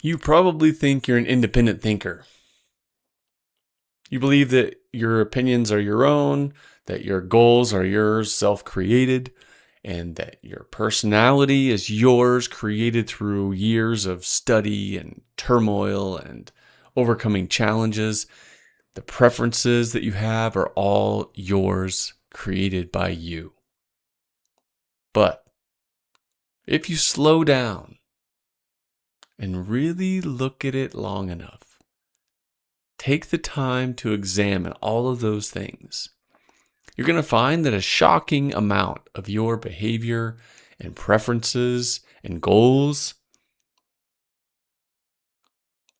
You probably think you're an independent thinker. You believe that your opinions are your own, that your goals are yours, self-created, and that your personality is yours, created through years of study and turmoil and overcoming challenges. The preferences that you have are all yours, created by you. But if you slow down and really look at it long enough, take the time to examine all of those things, you're going to find that a shocking amount of your behavior and preferences and goals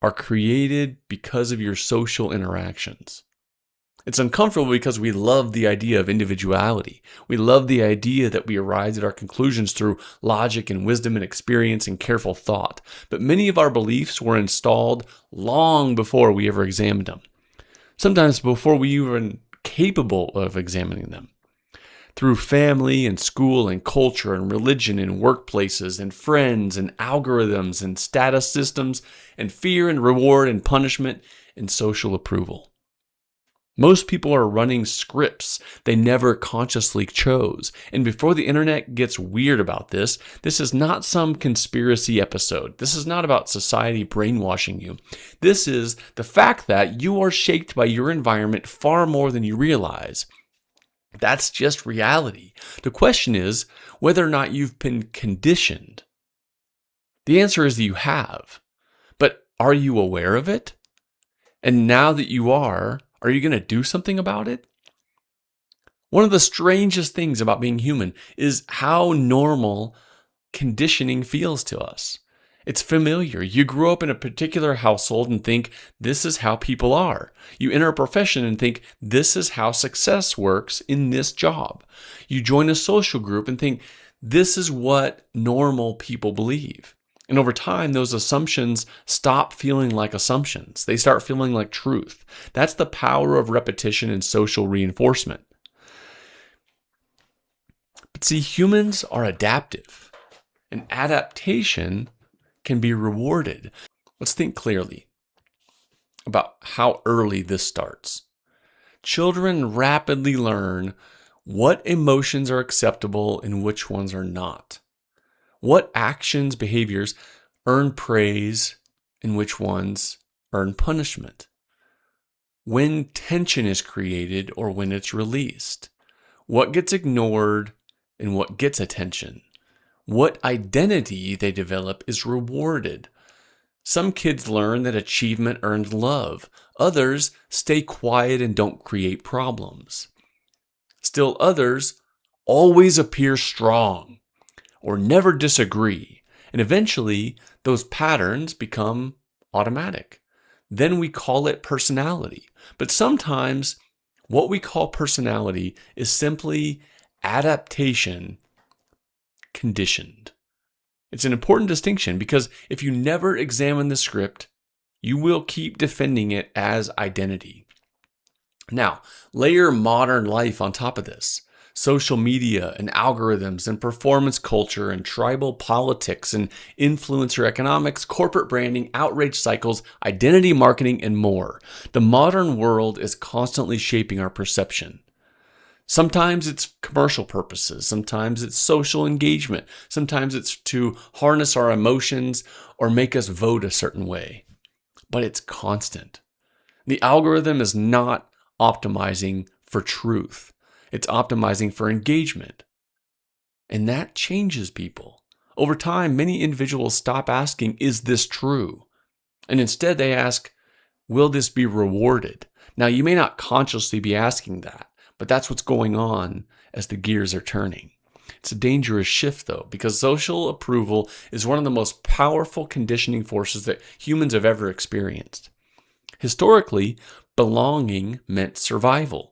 are created because of your social interactions. It's uncomfortable because we love the idea of individuality. We love the idea that we arrive at our conclusions through logic and wisdom and experience and careful thought. But many of our beliefs were installed long before we ever examined them. Sometimes before we even capable of examining them. Through family and school and culture and religion and workplaces and friends and algorithms and status systems and fear and reward and punishment and social approval. Most people are running scripts they never consciously chose. And before the internet gets weird about this is not some conspiracy episode. This is not about society brainwashing you. This is the fact that you are shaped by your environment far more than you realize. That's just reality. The question is whether or not you've been conditioned. The answer is that you have. But are you aware of it? And now that you are you going to do something about it? One of the strangest things about being human is how normal conditioning feels to us. It's familiar. You grow up in a particular household and think, this is how people are. You enter a profession and think, this is how success works in this job. You join a social group and think, this is what normal people believe. And over time, those assumptions stop feeling like assumptions. They start feeling like truth. That's the power of repetition and social reinforcement. But see, humans are adaptive. And adaptation can be rewarded. Let's think clearly about how early this starts. Children rapidly learn what emotions are acceptable and which ones are not. What actions, behaviors earn praise and which ones earn punishment? When tension is created or when it's released? What gets ignored and what gets attention? What identity they develop is rewarded. Some kids learn that achievement earns love. Others stay quiet and don't create problems. Still others always appear strong or never disagree. And eventually, those patterns become automatic. Then we call it personality. But sometimes what we call personality is simply adaptation conditioned. It's an important distinction because if you never examine the script, you will keep defending it as identity. Now, layer modern life on top of this. Social media and algorithms and performance culture and tribal politics and influencer economics, corporate branding, outrage cycles, identity marketing, and more. The modern world is constantly shaping our perception. Sometimes it's commercial purposes. Sometimes it's social engagement. Sometimes it's to harness our emotions or make us vote a certain way. But it's constant. The algorithm is not optimizing for truth. It's optimizing for engagement. And that changes people. Over time, many individuals stop asking, is this true? And instead they ask, will this be rewarded? Now, you may not consciously be asking that, but that's what's going on as the gears are turning. It's a dangerous shift, though, because social approval is one of the most powerful conditioning forces that humans have ever experienced. Historically, belonging meant survival.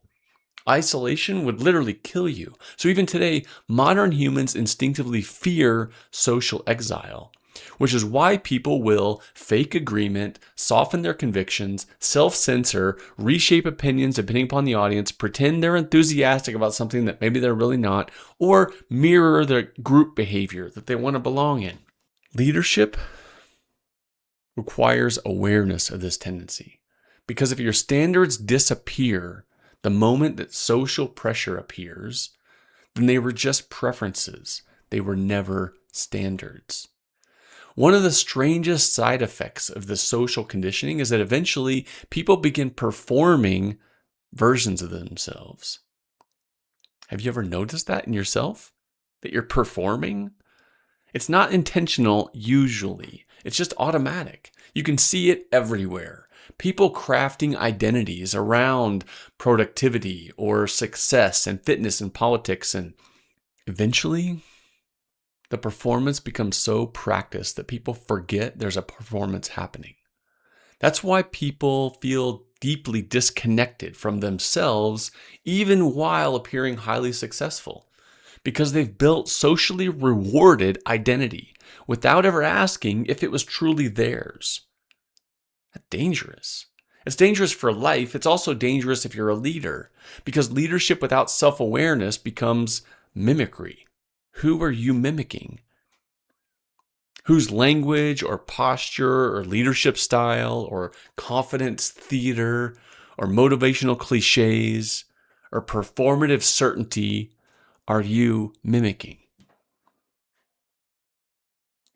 Isolation would literally kill you. So even today, modern humans instinctively fear social exile, which is why people will fake agreement, soften their convictions, self-censor, reshape opinions depending upon the audience, pretend they're enthusiastic about something that maybe they're really not, or mirror the group behavior that they want to belong in. Leadership requires awareness of this tendency. Because if your standards disappear the moment that social pressure appears, then they were just preferences. They were never standards. One of the strangest side effects of this social conditioning is that eventually people begin performing versions of themselves. Have you ever noticed that in yourself? That you're performing? It's not intentional usually. It's just automatic. You can see it everywhere. People crafting identities around productivity or success and fitness and politics, and eventually the performance becomes so practiced that people forget there's a performance happening. That's why people feel deeply disconnected from themselves even while appearing highly successful, because they've built socially rewarded identity without ever asking if it was truly theirs. That's dangerous. It's dangerous for life. It's also dangerous if you're a leader, because leadership without self-awareness becomes mimicry. Who are you mimicking? Whose language or posture or leadership style or confidence theater or motivational cliches or performative certainty are you mimicking?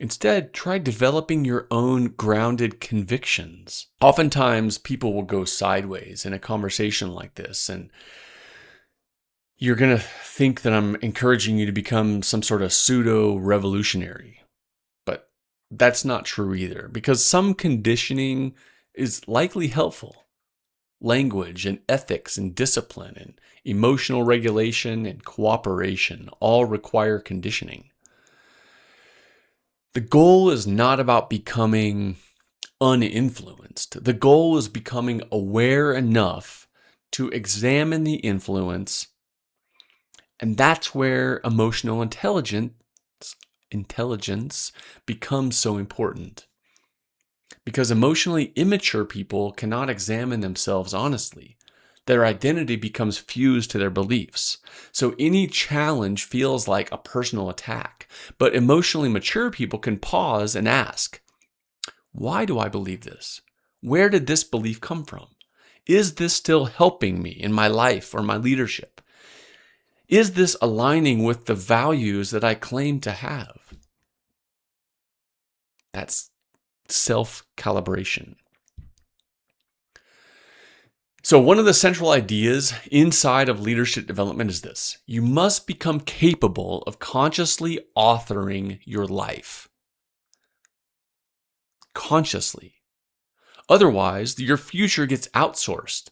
Instead, try developing your own grounded convictions. Oftentimes, people will go sideways in a conversation like this, and you're going to think that I'm encouraging you to become some sort of pseudo-revolutionary. But that's not true either, because some conditioning is likely helpful. Language and ethics and discipline and emotional regulation and cooperation all require conditioning. The goal is not about becoming uninfluenced. The goal is becoming aware enough to examine the influence, and that's where emotional intelligence becomes so important. Because emotionally immature people cannot examine themselves honestly. Their identity becomes fused to their beliefs. So any challenge feels like a personal attack. But emotionally mature people can pause and ask, why do I believe this? Where did this belief come from? Is this still helping me in my life or my leadership? Is this aligning with the values that I claim to have? That's self-calibration. So one of the central ideas inside of leadership development is this: you must become capable of consciously authoring your life. Consciously. Otherwise, your future gets outsourced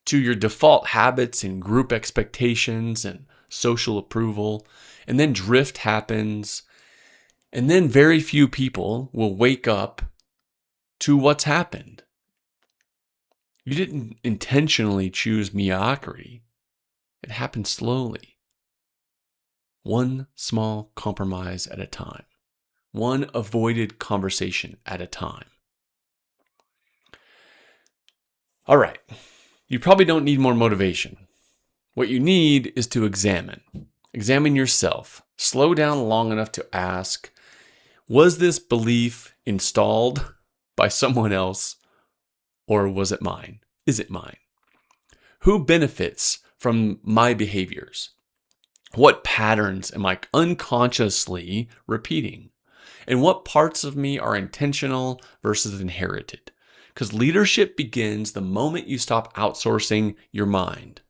to your default habits and group expectations and social approval, and then drift happens, and then very few people will wake up to what's happened. You didn't intentionally choose mediocrity. It happened slowly. One small compromise at a time. One avoided conversation at a time. All right. You probably don't need more motivation. What you need is to examine. Examine yourself. Slow down long enough to ask, was this belief installed by someone else, or was it mine? Is it mine? Who benefits from my behaviors? What patterns am I unconsciously repeating? And what parts of me are intentional versus inherited? Because leadership begins the moment you stop outsourcing your mind.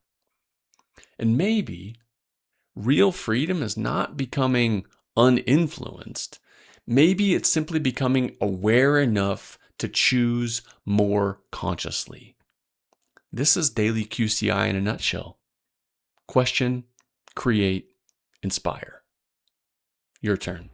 And maybe real freedom is not becoming uninfluenced. Maybe it's simply becoming aware enough to choose more consciously. This is Daily QCI in a nutshell. Question, create, inspire. Your turn.